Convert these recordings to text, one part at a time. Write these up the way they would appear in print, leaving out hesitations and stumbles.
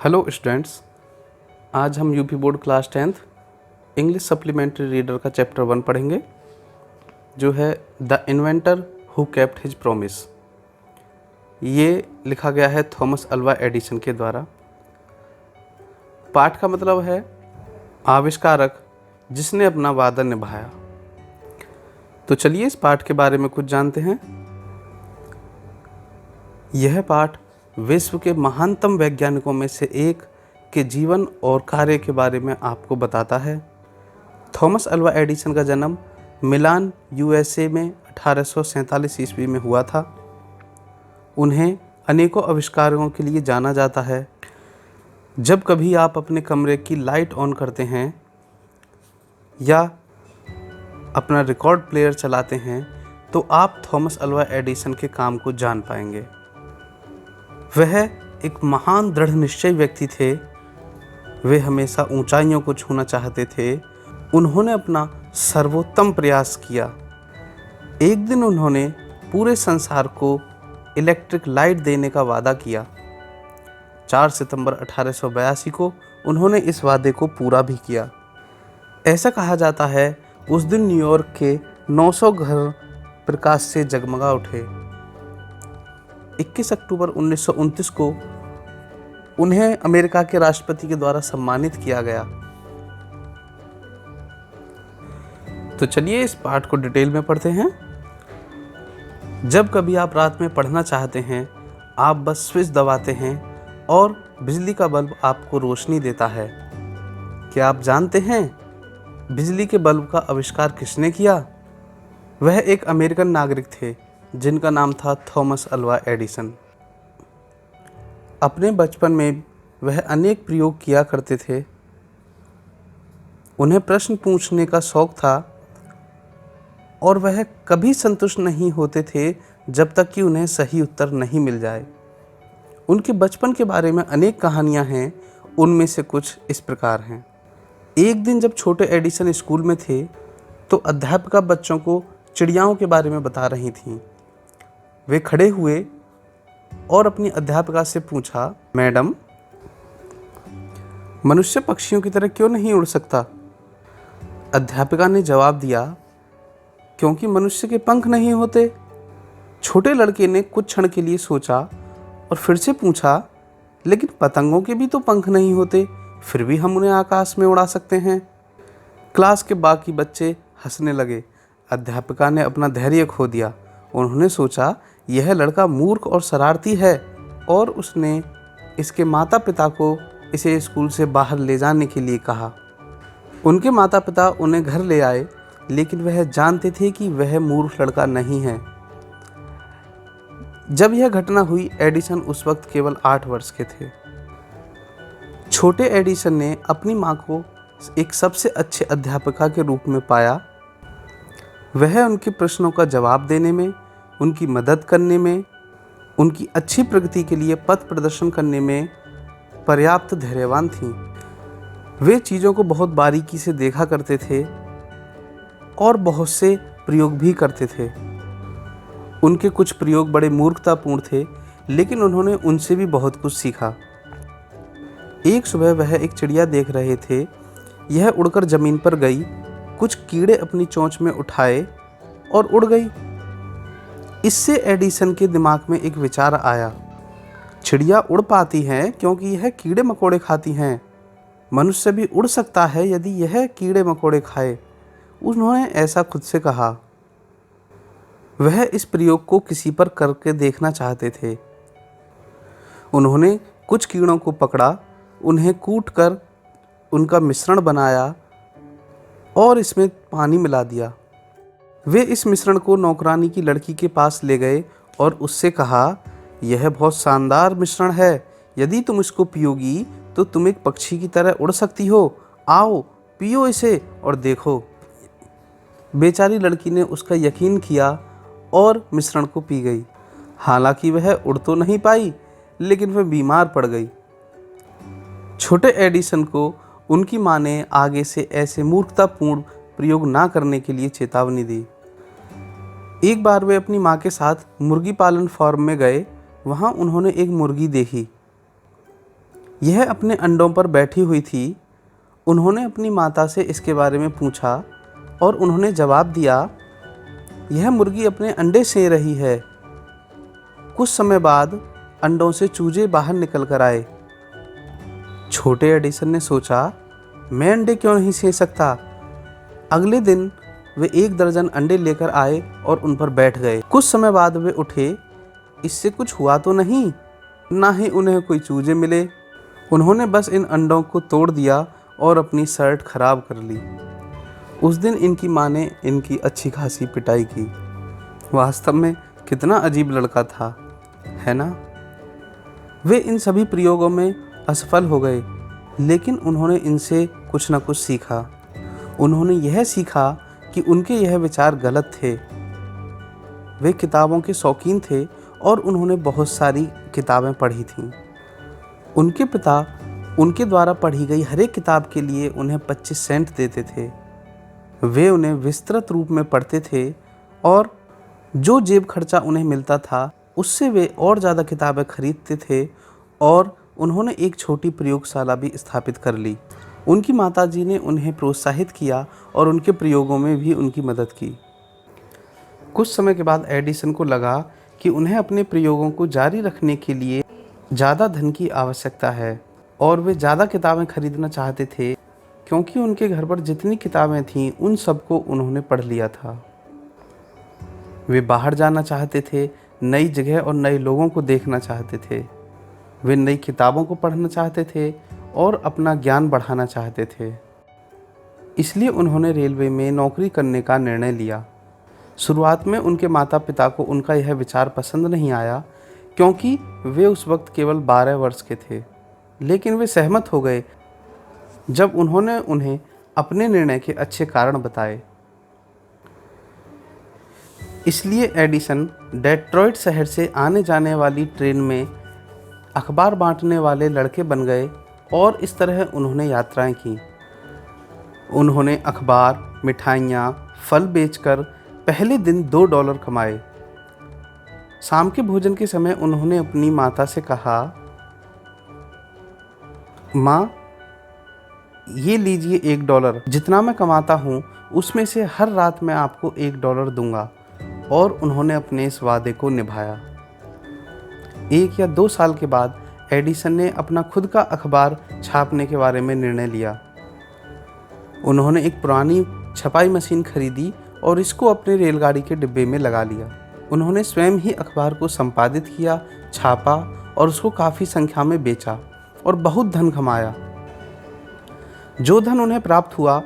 Hello students, आज हम UP board class 10th English supplementary reader का चैप्टर 1 पढ़ेंगे, जो है the inventor who kept his promise. ये लिखा गया है थॉमस अल्वा एडिसन के द्वारा। पाठ का मतलब है आविष्कारक जिसने अपना वादा निभाया। तो चलिए इस पाठ के बारे में कुछ जानते हैं। यह पाठ विश्व के महानतम वैज्ञानिकों में से एक के जीवन और कार्य के बारे में आपको बताता है। थॉमस अल्वा एडिसन का जन्म मिलान यूएसए में 1847 ईस्वी में हुआ था। उन्हें अनेकों आविष्कारों के लिए जाना जाता है। जब कभी आप अपने कमरे की लाइट ऑन करते हैं या अपना रिकॉर्ड प्लेयर चलाते हैं तो आप थॉमस अल्वा एडिसन के काम को जान पाएंगे। वह एक महान दृढ़ निश्चयी व्यक्ति थे। वे हमेशा ऊंचाइयों को छूना चाहते थे। उन्होंने अपना सर्वोत्तम प्रयास किया। एक दिन उन्होंने पूरे संसार को इलेक्ट्रिक लाइट देने का वादा किया। 4 सितंबर 1882 को उन्होंने इस वादे को पूरा भी किया। ऐसा कहा जाता है उस दिन न्यूयॉर्क के 900 घर प्रकाश से जगमगा उठे। 21 अक्टूबर 1929 को उन्हें अमेरिका के राष्ट्रपति के द्वारा सम्मानित किया गया। तो चलिए इस पाठ को डिटेल में पढ़ते हैं। जब कभी आप रात में पढ़ना चाहते हैं, आप बस स्विच दबाते हैं और बिजली का बल्ब आपको रोशनी देता है। क्या आप जानते हैं बिजली के बल्ब का आविष्कार किसने किया? वह एक अमेरिकन नागरिक थे जिनका नाम था थॉमस अल्वा एडिसन। अपने बचपन में वह अनेक प्रयोग किया करते थे। उन्हें प्रश्न पूछने का शौक था और वह कभी संतुष्ट नहीं होते थे जब तक कि उन्हें सही उत्तर नहीं मिल जाए। उनके बचपन के बारे में अनेक कहानियां हैं। उनमें से कुछ इस प्रकार हैं। एक दिन जब छोटे एडिसन स्कूल में थे तो अध्यापिका बच्चों को चिड़ियाओं के बारे में बता रही थीं। वे खड़े हुए और अपनी अध्यापिका से पूछा, मैडम, मनुष्य पक्षियों की तरह क्यों नहीं उड़ सकता? अध्यापिका ने जवाब दिया, क्योंकि मनुष्य के पंख नहीं होते। छोटे लड़के ने कुछ क्षण के लिए सोचा और फिर से पूछा, लेकिन पतंगों के भी तो पंख नहीं होते, फिर भी हम उन्हें आकाश में उड़ा सकते हैं। क्लास के बाकी बच्चे हंसने लगे। अध्यापिका ने अपना धैर्य खो दिया। उन्होंने सोचा, यह लड़का मूर्ख और शरारती है, और उसने इसके माता पिता को इसे स्कूल से बाहर ले जाने के लिए कहा। उनके माता पिता उन्हें घर ले आए, लेकिन वह जानते थे कि वह मूर्ख लड़का नहीं है। जब यह घटना हुई, एडिसन उस वक्त केवल 8 वर्ष के थे। छोटे एडिसन ने अपनी मां को एक सबसे अच्छे अध्यापिका के रूप में पाया। वह उनके प्रश्नों का जवाब देने में, उनकी मदद करने में, उनकी अच्छी प्रगति के लिए पथ प्रदर्शन करने में पर्याप्त धैर्यवान थीं। वे चीज़ों को बहुत बारीकी से देखा करते थे और बहुत से प्रयोग भी करते थे। उनके कुछ प्रयोग बड़े मूर्खतापूर्ण थे, लेकिन उन्होंने उनसे भी बहुत कुछ सीखा। एक सुबह वह एक चिड़िया देख रहे थे। यह उड़कर ज़मीन पर गई, कुछ कीड़े अपनी चोंच में उठाए और उड़ गई। इससे एडिसन के दिमाग में एक विचार आया, चिड़िया उड़ पाती हैं क्योंकि यह कीड़े मकोड़े खाती हैं। मनुष्य भी उड़ सकता है यदि यह कीड़े मकोड़े खाए। उन्होंने ऐसा खुद से कहा। वह इस प्रयोग को किसी पर करके देखना चाहते थे। उन्होंने कुछ कीड़ों को पकड़ा, उन्हें कूटकर उनका मिश्रण बनाया और इसमें पानी मिला दिया। वे इस मिश्रण को नौकरानी की लड़की के पास ले गए और उससे कहा, यह बहुत शानदार मिश्रण है। यदि तुम इसको पियोगी तो तुम एक पक्षी की तरह उड़ सकती हो। आओ पियो इसे और देखो। बेचारी लड़की ने उसका यकीन किया और मिश्रण को पी गई। हालांकि वह उड़ तो नहीं पाई, लेकिन वह बीमार पड़ गई। छोटे एडिसन को उनकी मां ने आगे से ऐसे मूर्खतापूर्ण प्रयोग ना करने के लिए चेतावनी दी। एक बार वे अपनी मां के साथ मुर्गी पालन फार्म में गए। वहां उन्होंने एक मुर्गी देखी। यह अपने अंडों पर बैठी हुई थी। उन्होंने अपनी माता से इसके बारे में पूछा और उन्होंने जवाब दिया, यह मुर्गी अपने अंडे सें रही है। कुछ समय बाद अंडों से चूजे बाहर निकल कर आए। छोटे एडिसन ने सोचा, मैं अंडे क्यों नहीं सें सकता। अगले दिन वे 1 दर्जन अंडे लेकर आए और उन पर बैठ गए। कुछ समय बाद वे उठे, इससे कुछ हुआ तो नहीं, ना ही उन्हें कोई चूजे मिले। उन्होंने बस इन अंडों को तोड़ दिया और अपनी शर्ट खराब कर ली। उस दिन इनकी माँ ने इनकी अच्छी खासी पिटाई की। वास्तव में कितना अजीब लड़का था, है ना। वे इन सभी प्रयोगों में असफल हो गए, लेकिन उन्होंने इनसे कुछ न कुछ सीखा। उन्होंने यह सीखा कि उनके यह विचार गलत थे। वे किताबों के शौकीन थे और उन्होंने बहुत सारी किताबें पढ़ी थीं। उनके पिता उनके द्वारा पढ़ी गई हर एक किताब के लिए उन्हें 25 सेंट देते थे। वे उन्हें विस्तृत रूप में पढ़ते थे और जो जेब खर्चा उन्हें मिलता था उससे वे और ज़्यादा किताबें खरीदते थे और उन्होंने एक छोटी प्रयोगशाला भी स्थापित कर ली। उनकी माताजी ने उन्हें प्रोत्साहित किया और उनके प्रयोगों में भी उनकी मदद की। कुछ समय के बाद एडिसन को लगा कि उन्हें अपने प्रयोगों को जारी रखने के लिए ज़्यादा धन की आवश्यकता है और वे ज़्यादा किताबें खरीदना चाहते थे, क्योंकि उनके घर पर जितनी किताबें थीं उन सबको उन्होंने पढ़ लिया था। वे बाहर जाना चाहते थे, नई जगह और नए लोगों को देखना चाहते थे। वे नई किताबों को पढ़ना चाहते थे और अपना ज्ञान बढ़ाना चाहते थे। इसलिए उन्होंने रेलवे में नौकरी करने का निर्णय लिया। शुरुआत में उनके माता पिता को उनका यह विचार पसंद नहीं आया, क्योंकि वे उस वक्त केवल 12 वर्ष के थे, लेकिन वे सहमत हो गए जब उन्होंने उन्हें अपने निर्णय के अच्छे कारण बताए। इसलिए एडिसन डेट्रॉइट शहर से आने जाने वाली ट्रेन में अखबार बांटने वाले लड़के बन गए और इस तरह उन्होंने यात्राएं की। उन्होंने अखबार, मिठाइयाँ, फल बेचकर पहले दिन $2 कमाए। शाम के भोजन के समय उन्होंने अपनी माता से कहा, माँ, ये लीजिए $1। जितना मैं कमाता हूँ उसमें से हर रात मैं आपको $1 दूंगा। और उन्होंने अपने इस वादे को निभाया। 1 या 2 साल के बाद एडिसन ने अपना खुद का अखबार छापने के बारे में निर्णय लिया। उन्होंने एक पुरानी छपाई मशीन खरीदी और इसको अपने रेलगाड़ी के डिब्बे में लगा लिया। उन्होंने स्वयं ही अखबार को संपादित किया, छापा और उसको काफ़ी संख्या में बेचा और बहुत धन कमाया। जो धन उन्हें प्राप्त हुआ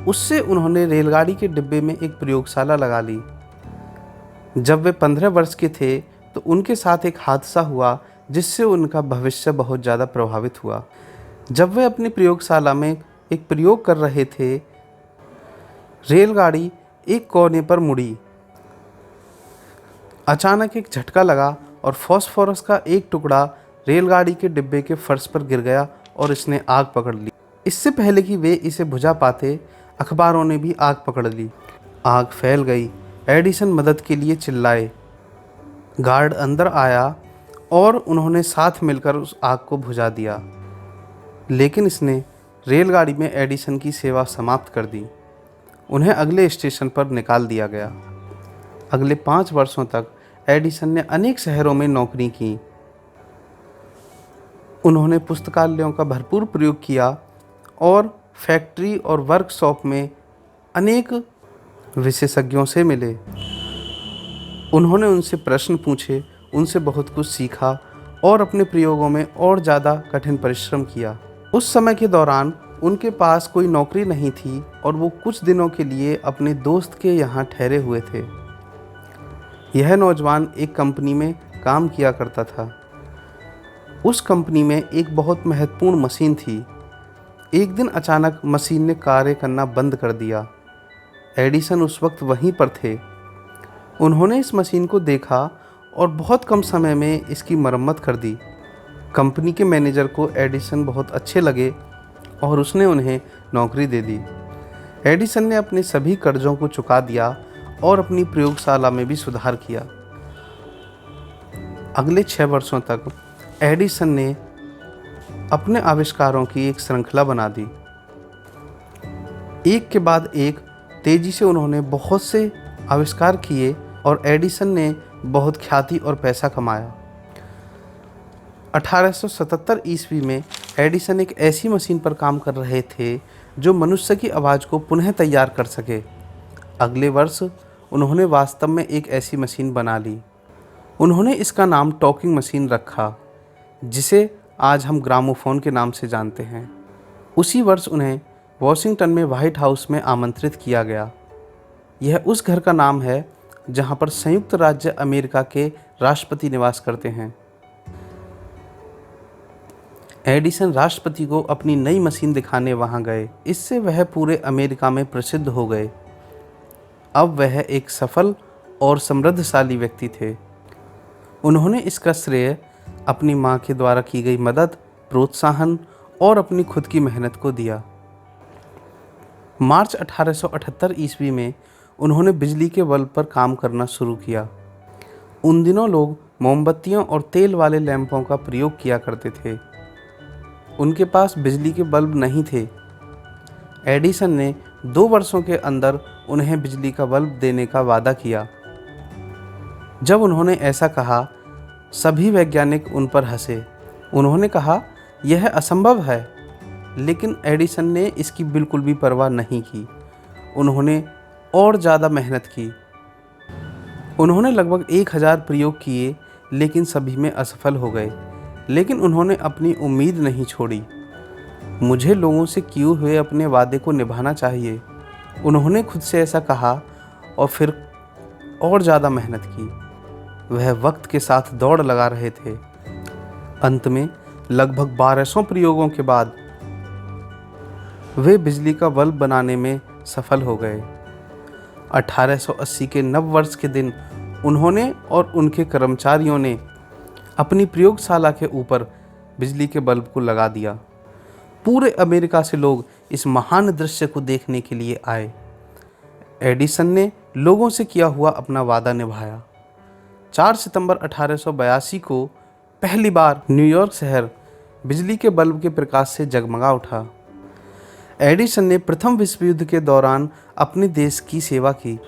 उससे उन्होंने रेलगाड़ी के डिब्बे में एक प्रयोगशाला लगा ली। जब वे 15 वर्ष के थे तो उनके साथ एक हादसा हुआ जिससे उनका भविष्य बहुत ज़्यादा प्रभावित हुआ। जब वे अपनी प्रयोगशाला में एक प्रयोग कर रहे थे, रेलगाड़ी एक कोने पर मुड़ी। अचानक एक झटका लगा और फास्फोरस का एक टुकड़ा रेलगाड़ी के डिब्बे के फर्श पर गिर गया और इसने आग पकड़ ली। इससे पहले कि वे इसे बुझा पाते, अखबारों ने भी आग पकड़ ली। आग फैल गई। एडिसन मदद के लिए चिल्लाए। गार्ड अंदर आया और उन्होंने साथ मिलकर उस आग को बुझा दिया, लेकिन इसने रेलगाड़ी में एडिसन की सेवा समाप्त कर दी। उन्हें अगले स्टेशन पर निकाल दिया गया। अगले 5 वर्षों तक एडिसन ने अनेक शहरों में नौकरी की। उन्होंने पुस्तकालयों का भरपूर प्रयोग किया और फैक्ट्री और वर्कशॉप में अनेक विशेषज्ञों से मिले। उन्होंने उनसे प्रश्न पूछे, उनसे बहुत कुछ सीखा और अपने प्रयोगों में और ज़्यादा कठिन परिश्रम किया। उस समय के दौरान उनके पास कोई नौकरी नहीं थी और वो कुछ दिनों के लिए अपने दोस्त के यहाँ ठहरे हुए थे। यह नौजवान एक कंपनी में काम किया करता था। उस कंपनी में एक बहुत महत्वपूर्ण मशीन थी। एक दिन अचानक मशीन ने कार्य करना बंद कर दिया। एडिसन उस वक्त वहीं पर थे। उन्होंने इस मशीन को देखा और बहुत कम समय में इसकी मरम्मत कर दी। कंपनी के मैनेजर को एडिसन बहुत अच्छे लगे और उसने उन्हें नौकरी दे दी। एडिसन ने अपने सभी कर्जों को चुका दिया और अपनी प्रयोगशाला में भी सुधार किया। अगले 6 वर्षों तक एडिसन ने अपने आविष्कारों की एक श्रृंखला बना दी। एक के बाद एक तेजी से उन्होंने बहुत से आविष्कार किए और एडिसन ने बहुत ख्याति और पैसा कमाया। 1877 ईस्वी में एडिसन एक ऐसी मशीन पर काम कर रहे थे जो मनुष्य की आवाज़ को पुनः तैयार कर सके। अगले वर्ष उन्होंने वास्तव में एक ऐसी मशीन बना ली। उन्होंने इसका नाम टॉकिंग मशीन रखा, जिसे आज हम ग्रामोफोन के नाम से जानते हैं। उसी वर्ष उन्हें वॉशिंगटन में व्हाइट हाउस में आमंत्रित किया गया। यह उस घर का नाम है जहां पर संयुक्त राज्य अमेरिका के राष्ट्रपति निवास करते हैं। एडिसन राष्ट्रपति को अपनी नई मशीन दिखाने वहां गए। इससे वह पूरे अमेरिका में प्रसिद्ध हो गए। अब वह एक सफल और समृद्धशाली व्यक्ति थे। उन्होंने इसका श्रेय अपनी मां के द्वारा की गई मदद, प्रोत्साहन और अपनी खुद की मेहनत को दिया। मार्च 1878 ईस्वी में उन्होंने बिजली के बल्ब पर काम करना शुरू किया। उन दिनों लोग मोमबत्तियों और तेल वाले लैंपों का प्रयोग किया करते थे। उनके पास बिजली के बल्ब नहीं थे। एडिसन ने 2 वर्षों के अंदर उन्हें बिजली का बल्ब देने का वादा किया। जब उन्होंने ऐसा कहा, सभी वैज्ञानिक उन पर हंसे। उन्होंने कहा, यह असंभव है, लेकिन एडिसन ने इसकी बिल्कुल भी परवाह नहीं की। उन्होंने और ज़्यादा मेहनत की। उन्होंने लगभग 1000 प्रयोग किए, लेकिन सभी में असफल हो गए। लेकिन उन्होंने अपनी उम्मीद नहीं छोड़ी। मुझे लोगों से किए हुए अपने वादे को निभाना चाहिए, उन्होंने खुद से ऐसा कहा और फिर और ज़्यादा मेहनत की। वह वक्त के साथ दौड़ लगा रहे थे। अंत में लगभग 1200 प्रयोगों के बाद वे बिजली का बल्ब बनाने में सफल हो गए। 1880 के नव वर्ष के दिन उन्होंने और उनके कर्मचारियों ने अपनी प्रयोगशाला के ऊपर बिजली के बल्ब को लगा दिया। पूरे अमेरिका से लोग इस महान दृश्य को देखने के लिए आए। एडिसन ने लोगों से किया हुआ अपना वादा निभाया। 4 सितंबर 1882 को पहली बार न्यूयॉर्क शहर बिजली के बल्ब के प्रकाश से जगमगा उठा। एडिसन ने प्रथम विश्व युद्ध के दौरान अपने देश की सेवा की।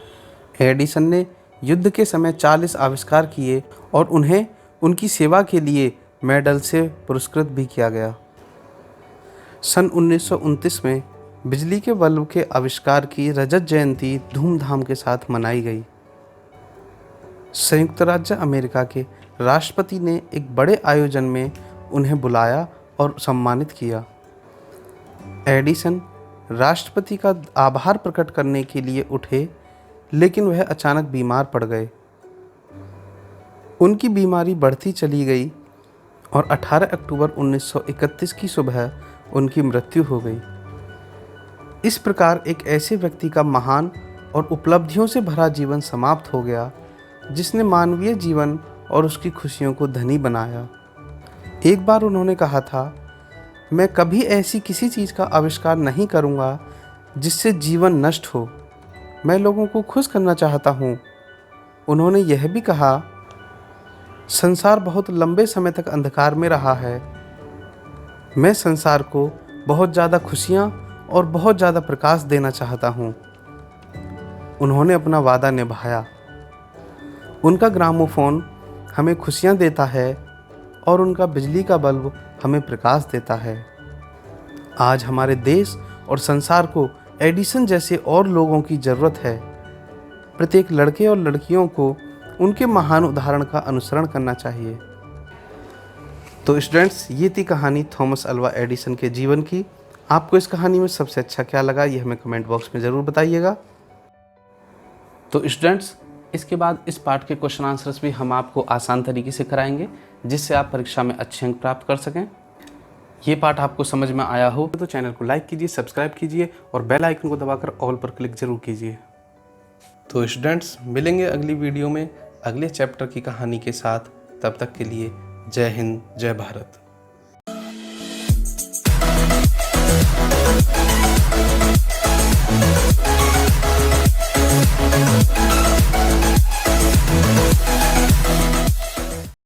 एडिसन ने युद्ध के समय 40 आविष्कार किए और उन्हें उनकी सेवा के लिए मेडल से पुरस्कृत भी किया गया। सन 1929 में बिजली के बल्ब के आविष्कार की रजत जयंती धूमधाम के साथ मनाई गई। संयुक्त राज्य अमेरिका के राष्ट्रपति ने एक बड़े आयोजन में उन्हें बुलाया और सम्मानित किया। एडिसन राष्ट्रपति का आभार प्रकट करने के लिए उठे, लेकिन वह अचानक बीमार पड़ गए। उनकी बीमारी बढ़ती चली गई और 18 अक्टूबर 1931 की सुबह उनकी मृत्यु हो गई। इस प्रकार एक ऐसे व्यक्ति का महान और उपलब्धियों से भरा जीवन समाप्त हो गया, जिसने मानवीय जीवन और उसकी खुशियों को धनी बनाया। एक बार उन्होंने कहा था, मैं कभी ऐसी किसी चीज़ का आविष्कार नहीं करूँगा जिससे जीवन नष्ट हो। मैं लोगों को खुश करना चाहता हूँ। उन्होंने यह भी कहा, संसार बहुत लंबे समय तक अंधकार में रहा है। मैं संसार को बहुत ज़्यादा खुशियाँ और बहुत ज़्यादा प्रकाश देना चाहता हूँ। उन्होंने अपना वादा निभाया। उनका ग्रामोफोन हमें खुशियाँ देता है और उनका बिजली का बल्ब हमें प्रकाश देता है। आज हमारे देश और संसार को एडिसन जैसे और लोगों की ज़रूरत है। प्रत्येक लड़के और लड़कियों को उनके महान उदाहरण का अनुसरण करना चाहिए। तो स्टूडेंट्स, ये थी कहानी थॉमस अल्वा एडिसन के जीवन की। आपको इस कहानी में सबसे अच्छा क्या लगा, ये हमें कमेंट बॉक्स में ज़रूर बताइएगा। तो स्टूडेंट्स, इसके बाद इस पार्ट के क्वेश्चन आंसर्स भी हम आपको आसान तरीके से कराएंगे, जिससे आप परीक्षा में अच्छे अंक प्राप्त कर सकें। ये पार्ट आपको समझ में आया हो तो चैनल को लाइक कीजिए, सब्सक्राइब कीजिए और बेल आइकन को दबाकर ऑल पर क्लिक जरूर कीजिए। तो स्टूडेंट्स, मिलेंगे अगली वीडियो में अगले चैप्टर की कहानी के साथ। तब तक के लिए जय हिंद, जय भारत।